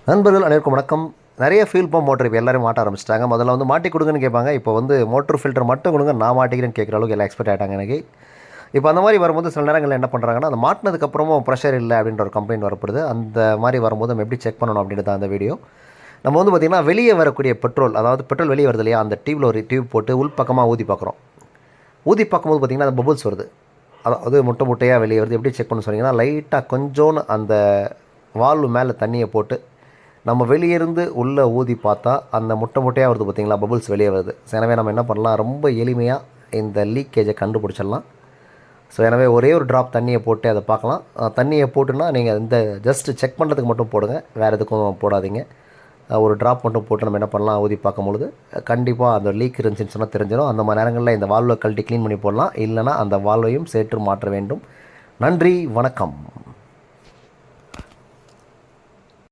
நண்பர்கள் அனைவருக்கும் வணக்கம். நிறைய ஃபியூல் பம்ப் மோட்டர் இப்போ எல்லோரும் மாட்ட ஆரம்பிச்சிட்டாங்க. முதல்ல வந்து மாட்டி கொடுங்கன்னு கேட்பாங்க. இப்போ வந்து மோட்டர் ஃபில்டர் மட்டும் கொடுங்க, நான் மாட்டிக்கிறேன்னு கேட்குற அளவுக்கு எல்லாம் எக்ஸ்பெக்ட் ஆகிட்டாங்க எனக்கு. இப்போ அந்த மாதிரி வரும்போது சில நேரங்களில் என்ன பண்ணுறாங்கன்னா, அந்த மாட்டினதுக்கப்புறமும் ப்ரெஷர் இல்லை அப்படின்ற ஒரு கம்ப்ளைண்ட் வரப்படுது. அந்த மாதிரி வரும்போது நம்ம எப்படி செக் பண்ணணும் அப்படின்றது அந்த வீடியோ. நம்ம வந்து பார்த்திங்கன்னா, வெளியே வரக்கூடிய பெட்ரோல், அதாவது பெட்ரோல் வெளியே வருது இல்லையா, அந்த டியூப்பில் ஒரு டியூப் போட்டு உள் பக்கமாக ஊதி பார்க்குறோம். ஊதி பார்க்கும்போது பார்த்திங்கன்னா அந்த பபுள்ஸ் வருது. அதாவது முட்டை முட்டையாக வெளியே வருது. எப்படி செக் பண்ண சொன்னீங்கன்னா, லைட்டாக கொஞ்சோன்னு அந்த வால்வு மேலே தண்ணியை போட்டு நம்ம வெளியிருந்து உள்ளே ஊதி பார்த்தா அந்த முட்டை முட்டையாக வருது பார்த்திங்களா, பபுள்ஸ் வெளியே வருது. ஸோ எனவே நம்ம என்ன பண்ணலாம், ரொம்ப எளிமையாக இந்த லீக்கேஜை கண்டுபிடிச்சிடலாம். ஸோ எனவே ஒரே ஒரு ட்ராப் தண்ணியை போட்டு அதை பார்க்கலாம். தண்ணியை போட்டுன்னா நீங்கள் இந்த ஜஸ்ட்டு செக் பண்ணுறதுக்கு மட்டும் போடுங்க, வேறு எதுக்கும் போடாதீங்க. ஒரு ட்ராப் மட்டும் போட்டு நம்ம என்ன பண்ணலாம், ஊதி பார்க்கும்பொழுது கண்டிப்பாக அந்த லீக் இருந்துச்சுன்னு சொன்னால் தெரிஞ்சிடும். அந்த மாதிரி நேரங்களில் இந்த வால்வை கழட்டி க்ளீன் பண்ணி போடலாம். இல்லைனா அந்த வால்வையும் சேர்த்து மாற்ற வேண்டும். நன்றி, வணக்கம்.